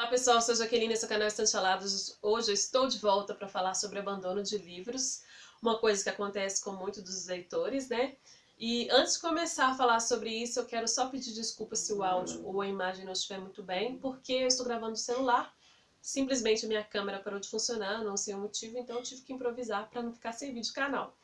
Olá pessoal, eu sou Jaqueline, esse é o canal Estante Alados. Hoje eu estou de volta para falar sobre abandono de livros, uma coisa que acontece com muitos dos leitores, né? E antes de começar a falar sobre isso, eu quero só pedir desculpas se o áudio ou a imagem não estiver muito bem, porque eu estou gravando no celular, simplesmente a minha câmera parou de funcionar, não sei o motivo, então eu tive que improvisar para não ficar sem vídeo no canal.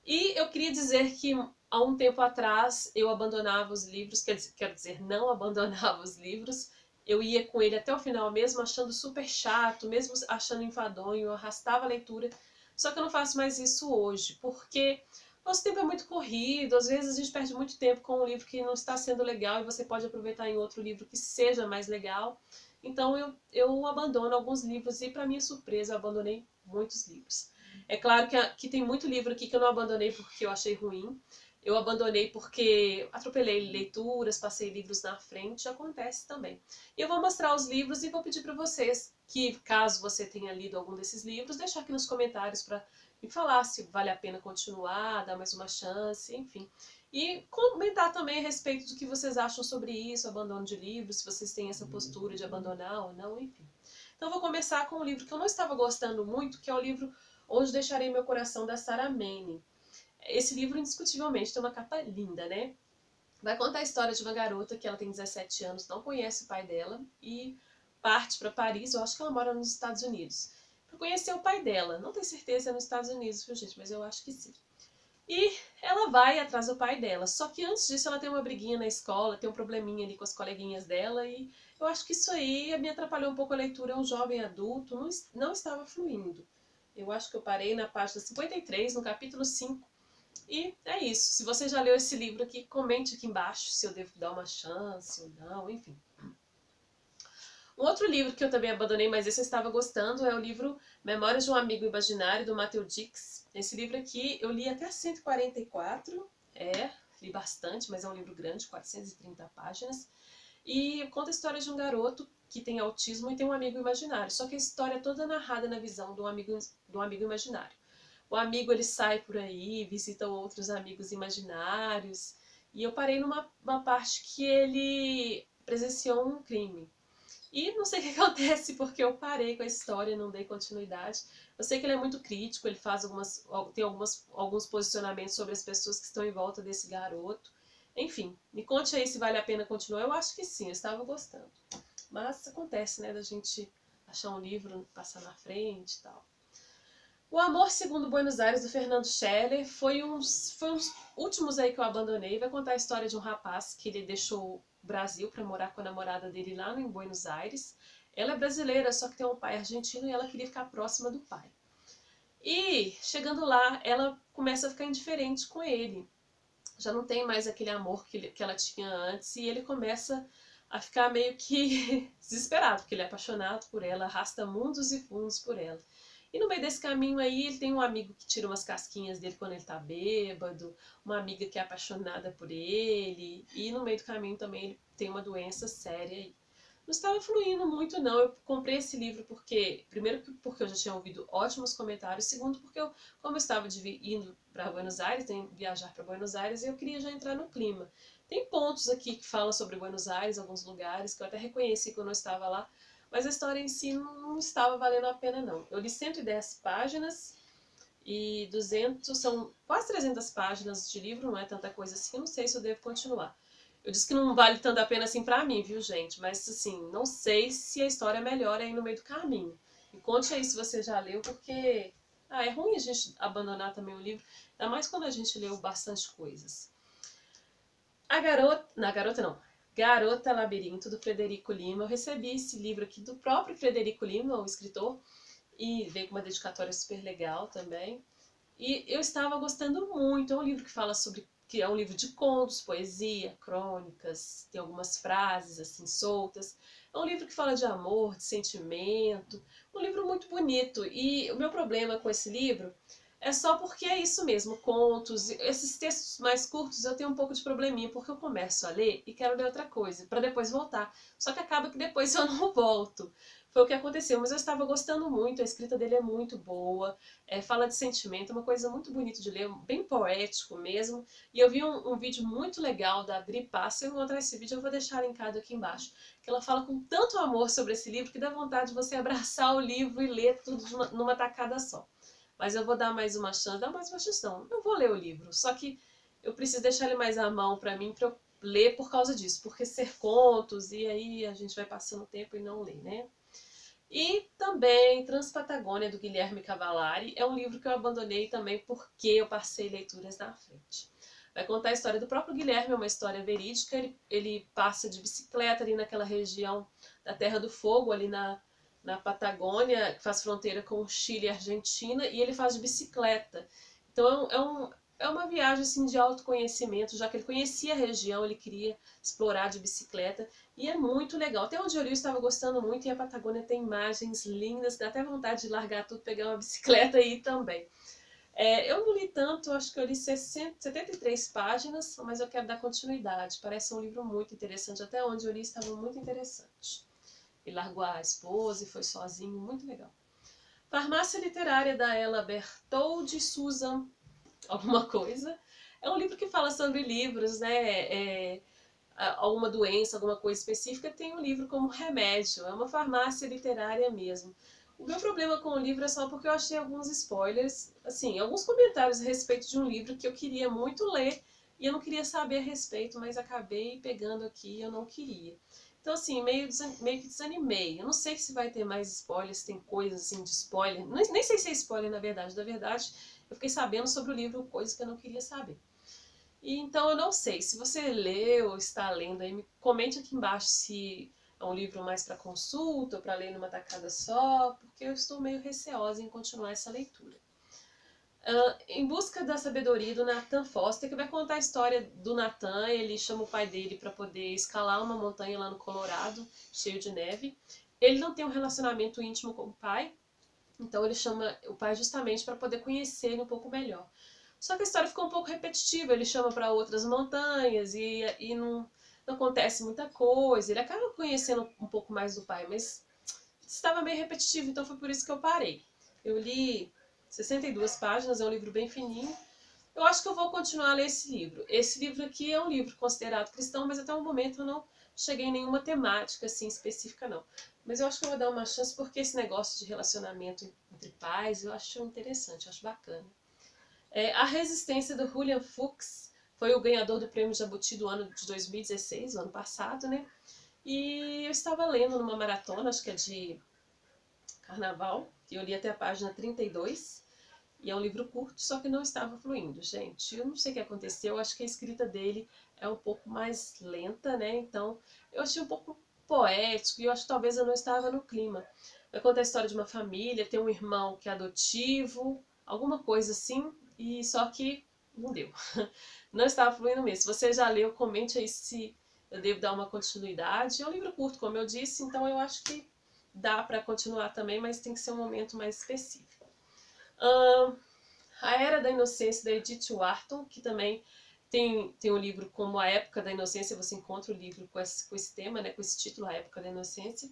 E eu queria dizer que há um tempo atrás eu abandonava os livros, quero dizer, não abandonava os livros, eu ia com ele até o final mesmo, achando super chato, mesmo achando enfadonho, eu arrastava a leitura, só que eu não faço mais isso hoje, porque nosso tempo é muito corrido, às vezes a gente perde muito tempo com um livro que não está sendo legal e você pode aproveitar em outro livro que seja mais legal. Então eu abandono alguns livros e, para minha surpresa, eu abandonei muitos livros. É claro que tem muito livro aqui que eu não abandonei porque eu achei ruim. Eu abandonei porque atropelei leituras, passei livros na frente, acontece também. E eu vou mostrar os livros e vou pedir para vocês que, caso você tenha lido algum desses livros, deixar aqui nos comentários para me falar se vale a pena continuar, dar mais uma chance, enfim. E comentar também a respeito do que vocês acham sobre isso, abandono de livros, se vocês têm essa postura de abandonar ou não, enfim. Então eu vou começar com um livro que eu não estava gostando muito, que é o livro Onde Deixarei Meu Coração, da Sarah Manning. Esse livro, indiscutivelmente, tem uma capa linda, né? Vai contar a história de uma garota que ela tem 17 anos, não conhece o pai dela e parte para Paris, eu acho que ela mora nos Estados Unidos, para conhecer o pai dela. Não tenho certeza se é nos Estados Unidos, viu, gente, mas eu acho que sim. E ela vai atrás do pai dela, só que antes disso ela tem uma briguinha na escola, tem um probleminha ali com as coleguinhas dela e eu acho que isso aí me atrapalhou um pouco a leitura. É um jovem adulto, não estava fluindo. Eu acho que eu parei na página 53, no capítulo 5. E é isso. Se você já leu esse livro aqui, comente aqui embaixo se eu devo dar uma chance ou não, enfim. Um outro livro que eu também abandonei, mas esse eu estava gostando, é o livro Memórias de um Amigo Imaginário, do Matthew Dix. Esse livro aqui eu li até 144, li bastante, mas é um livro grande, 430 páginas. E conta a história de um garoto que tem autismo e tem um amigo imaginário. Só que a história é toda narrada na visão do amigo imaginário. O amigo ele sai por aí, visita outros amigos imaginários. E eu parei numa parte que ele presenciou um crime. E não sei o que acontece porque eu parei com a história e não dei continuidade. Eu sei que ele é muito crítico, ele faz tem alguns posicionamentos sobre as pessoas que estão em volta desse garoto. Enfim, me conte aí se vale a pena continuar. Eu acho que sim, eu estava gostando. Mas acontece, né, da gente achar um livro, passar na frente e tal. O Amor Segundo Buenos Aires, do Fernando Scheller, foi uns últimos aí que eu abandonei. Vai contar a história de um rapaz que ele deixou o Brasil para morar com a namorada dele lá em Buenos Aires. Ela é brasileira, só que tem um pai argentino e ela queria ficar próxima do pai. E, chegando lá, ela começa a ficar indiferente com ele. Já não tem mais aquele amor que ela tinha antes e ele começa a ficar meio que desesperado, porque ele é apaixonado por ela, arrasta mundos e fundos por ela. E no meio desse caminho aí, ele tem um amigo que tira umas casquinhas dele quando ele tá bêbado, uma amiga que é apaixonada por ele, e no meio do caminho também ele tem uma doença séria aí. Não estava fluindo muito, não. Eu comprei esse livro porque, primeiro, porque eu já tinha ouvido ótimos comentários, segundo, porque como eu estava indo para Buenos Aires, viajar para Buenos Aires, eu queria já entrar no clima. Tem pontos aqui que falam sobre Buenos Aires, alguns lugares que eu até reconheci quando eu estava lá, mas a história em si não estava valendo a pena, não. Eu li 110 páginas e 200, são quase 300 páginas de livro, não é tanta coisa assim, eu não sei se eu devo continuar. Eu disse que não vale tanto a pena assim pra mim, viu, gente? Mas, assim, não sei se a história melhora aí no meio do caminho. Me conte aí se você já leu, porque é ruim a gente abandonar também o livro, ainda mais quando a gente leu bastante coisas. Garota não. Garota Labirinto, do Frederico Lima. Eu recebi esse livro aqui do próprio Frederico Lima, o escritor, e veio com uma dedicatória super legal também. E eu estava gostando muito. É um livro que fala sobre, que é um livro de contos, poesia, crônicas, tem algumas frases assim soltas. É um livro que fala de amor, de sentimento, um livro muito bonito. E o meu problema com esse livro é só porque é isso mesmo, contos, esses textos mais curtos eu tenho um pouco de probleminha, porque eu começo a ler e quero ler outra coisa, para depois voltar. Só que acaba que depois eu não volto. foi o que aconteceu. Mas eu estava gostando muito, a escrita dele é muito boa, fala de sentimento, é uma coisa muito bonita de ler, bem poético mesmo. E eu vi um vídeo muito legal da Adri Paz. Se eu encontrar esse vídeo eu vou deixar linkado aqui embaixo, que ela fala com tanto amor sobre esse livro que dá vontade de você abraçar o livro e ler tudo numa tacada só. Mas eu vou dar mais uma chance, dar mais uma chance não, eu vou ler o livro, só que eu preciso deixar ele mais à mão para mim, para eu ler por causa disso, porque ser contos, e aí a gente vai passando o tempo e não lê, né? E também Transpatagônia, do Guilherme Cavallari, é um livro que eu abandonei também porque eu passei leituras na frente. Vai contar a história do próprio Guilherme, é uma história verídica, ele passa de bicicleta ali naquela região da Terra do Fogo, ali na Patagônia, que faz fronteira com o Chile e a Argentina, e ele faz de bicicleta. Então é uma viagem assim, de autoconhecimento, já que ele conhecia a região, ele queria explorar de bicicleta, e é muito legal. Até onde eu li eu estava gostando muito, e a Patagônia tem imagens lindas, dá até vontade de largar tudo, pegar uma bicicleta e ir também. Eu não li tanto, acho que eu li 73 páginas, mas eu quero dar continuidade. Parece um livro muito interessante, até onde eu li estava muito interessante. Ele largou a esposa e foi sozinho, muito legal. Farmácia Literária, da Ella Bertoldi, Susan alguma coisa. É um livro que fala sobre livros, né? Alguma doença, alguma coisa específica, tem um livro como remédio. É uma farmácia literária mesmo. O meu problema com o livro é só porque eu achei alguns spoilers, assim, alguns comentários a respeito de um livro que eu queria muito ler e eu não queria saber a respeito, mas acabei pegando aqui e eu não queria. Então, assim, meio que desanimei. Eu não sei se vai ter mais spoilers, tem coisas assim de spoiler. Nem sei se é spoiler, na verdade. Na verdade, eu fiquei sabendo sobre o livro coisas que eu não queria saber. E então eu não sei, se você leu ou está lendo aí, me comente aqui embaixo se é um livro mais para consulta ou para ler numa tacada só, porque eu estou meio receosa em continuar essa leitura. Em Busca da Sabedoria, do Nathan Foster, que vai contar a história do Nathan. Ele chama o pai dele para poder escalar uma montanha lá no Colorado, cheio de neve. Ele não tem um relacionamento íntimo com o pai, então ele chama o pai justamente para poder conhecer ele um pouco melhor. Só que a história ficou um pouco repetitiva, ele chama para outras montanhas e não acontece muita coisa. Ele acaba conhecendo um pouco mais do pai, mas estava meio repetitivo, então foi por isso que eu parei. Eu li 62 páginas, é um livro bem fininho. Eu acho que eu vou continuar a ler esse livro. Esse livro aqui é um livro considerado cristão, mas até o momento eu não cheguei em nenhuma temática assim específica não. Mas eu acho que eu vou dar uma chance porque esse negócio de relacionamento entre pais eu acho interessante, eu acho bacana. A Resistência, do Julian Fuchs, foi o ganhador do Prêmio Jabuti do ano de 2016, o ano passado, né? E eu estava lendo numa maratona, acho que é de carnaval, que eu li até a página 32, e é um livro curto, só que não estava fluindo, gente. Eu não sei o que aconteceu, acho que a escrita dele é um pouco mais lenta, né? Então, eu achei um pouco poético e eu acho que talvez eu não estava no clima. Vai contar a história de uma família, tem um irmão que é adotivo, alguma coisa assim, e só que não deu. Não estava fluindo mesmo. Se você já leu, comente aí se eu devo dar uma continuidade. É um livro curto, como eu disse, então eu acho que dá para continuar também, mas tem que ser um momento mais específico. A Era da Inocência, da Edith Wharton, que também tem um livro como A Época da Inocência. Você encontra o livro com esse tema, né, com esse título, A Época da Inocência.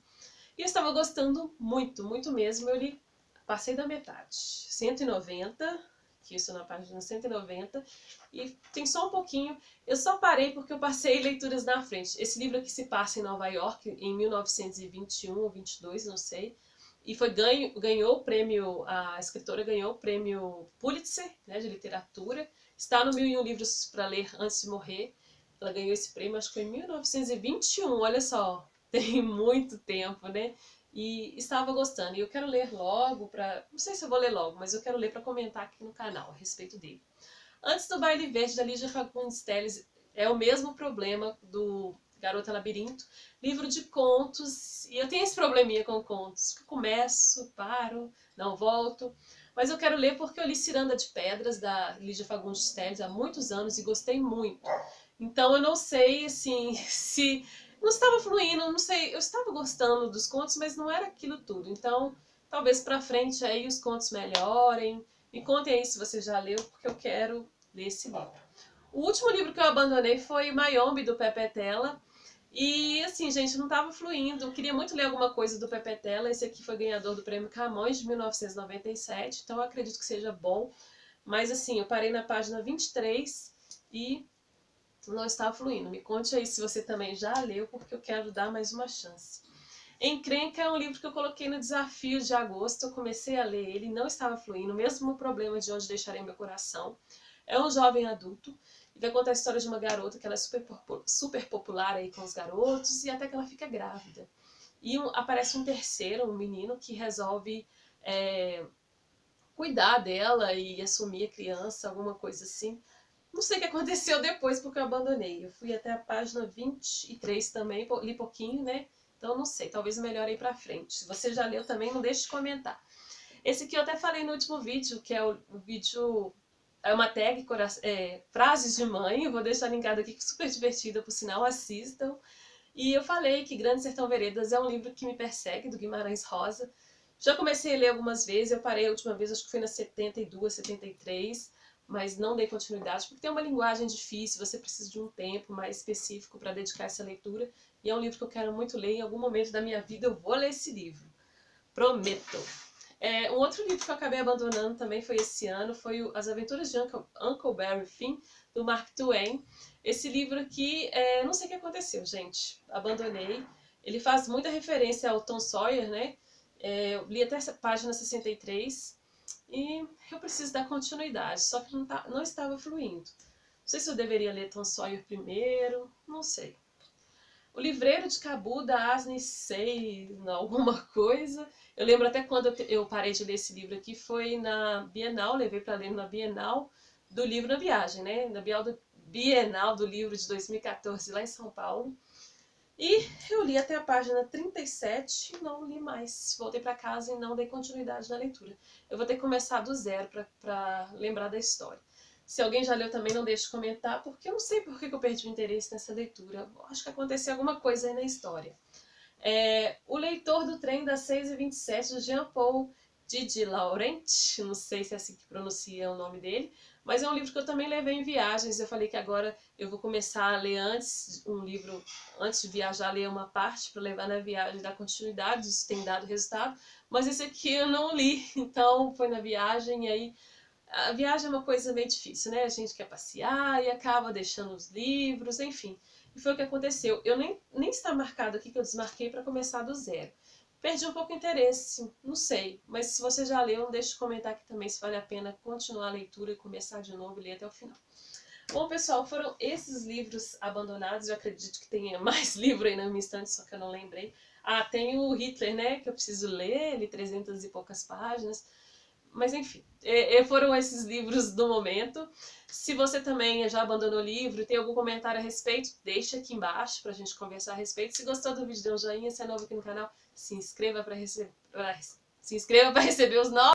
E eu estava gostando muito, muito mesmo. Eu li, passei da metade. 190, que isso na página 190, e tem só um pouquinho. Eu só parei porque eu passei leituras na frente. Esse livro aqui se passa em Nova York, em 1921 ou 22, não sei. E ganhou o prêmio, a escritora ganhou o prêmio Pulitzer, né, de literatura. Está no 1001 Livros para Ler Antes de Morrer. Ela ganhou esse prêmio, acho que foi em 1921, olha só, tem muito tempo, né? E estava gostando. E eu quero ler logo para... Não sei se eu vou ler logo, mas eu quero ler para comentar aqui no canal a respeito dele. Antes do Baile Verde, da Lígia Fagundes Telles, é o mesmo problema do Garota Labirinto. Livro de contos, e eu tenho esse probleminha com contos, que eu começo, paro, não volto. Mas eu quero ler porque eu li Ciranda de Pedras, da Lígia Fagundes Telles, há muitos anos e gostei muito. Então eu não sei, assim, se... Não estava fluindo, não sei, eu estava gostando dos contos, mas não era aquilo tudo. Então, talvez pra frente aí os contos melhorem. Me contem aí se você já leu, porque eu quero ler esse livro. O último livro que eu abandonei foi Mayombe, do Pepe Tela. E assim, gente, não estava fluindo. Eu queria muito ler alguma coisa do Pepe Tela. Esse aqui foi ganhador do Prêmio Camões de 1997, então eu acredito que seja bom. Mas assim, eu parei na página 23 e não estava fluindo. Me conte aí se você também já leu, porque eu quero dar mais uma chance. Encrenca é um livro que eu coloquei no desafio de agosto. Eu comecei a ler ele, não estava fluindo, mesmo problema de Onde Deixarei Meu Coração. É um jovem adulto e vai contar a história de uma garota que ela é super popular aí com os garotos e até que ela fica grávida. E aparece um terceiro, um menino, que resolve cuidar dela e assumir a criança, alguma coisa assim. Não sei o que aconteceu depois porque eu abandonei. Eu fui até a página 23 também, li pouquinho, né? Então não sei, talvez melhore aí pra frente. Se você já leu também, não deixe de comentar. Esse aqui eu até falei no último vídeo, que é o vídeo... É uma tag, frases de mãe, eu vou deixar linkado aqui, que é super divertida, por sinal, assistam. E eu falei que Grande Sertão Veredas é um livro que me persegue, do Guimarães Rosa. Já comecei a ler algumas vezes, eu parei a última vez, acho que foi na 72, 73, mas não dei continuidade, porque tem uma linguagem difícil, você precisa de um tempo mais específico para dedicar essa leitura, e é um livro que eu quero muito ler, em algum momento da minha vida eu vou ler esse livro. Prometo! Um outro livro que eu acabei abandonando também foi esse ano, foi As Aventuras de Huckleberry Finn, do Mark Twain. Esse livro aqui, não sei o que aconteceu, gente. Abandonei. Ele faz muita referência ao Tom Sawyer, né? Eu li até essa página 63 e eu preciso dar continuidade, só que não estava fluindo. Não sei se eu deveria ler Tom Sawyer primeiro, não sei. O Livreiro de Cabu, da Asney Sei, alguma coisa. Eu lembro até quando eu parei de ler esse livro aqui, foi na Bienal, levei para ler na Bienal do livro na viagem, né? Na Bienal do livro de 2014, lá em São Paulo. E eu li até a página 37 e não li mais. Voltei para casa e não dei continuidade na leitura. Eu vou ter que começar do zero para lembrar da história. Se alguém já leu também, não deixe de comentar, porque eu não sei por que eu perdi o interesse nessa leitura. Eu acho que aconteceu alguma coisa aí na história. O Leitor do Trem das 6h27, do Jean-Paul Didi Laurent, não sei se é assim que pronuncia o nome dele, mas é um livro que eu também levei em viagens. Eu falei que agora eu vou começar a ler um livro antes de viajar, ler uma parte para levar na viagem e dar continuidade, isso tem dado resultado, mas esse aqui eu não li, então foi na viagem e aí a viagem é uma coisa meio difícil, né? A gente quer passear e acaba deixando os livros, enfim. E foi o que aconteceu. Eu nem está marcado aqui que eu desmarquei para começar do zero. Perdi um pouco o interesse, não sei. Mas se você já leu, não deixe de comentar aqui também se vale a pena continuar a leitura e começar de novo e ler até o final. Bom, pessoal, foram esses livros abandonados. Eu acredito que tenha mais livro aí na minha estante, só que eu não lembrei. Ah, tem o Hitler, né? Que eu preciso ler, ele 300 e poucas páginas. Mas enfim, foram esses livros do momento. Se você também já abandonou o livro e tem algum comentário a respeito, deixa aqui embaixo pra gente conversar a respeito. Se gostou do vídeo, dê um joinha. Se é novo aqui no canal, se inscreva para receber os novos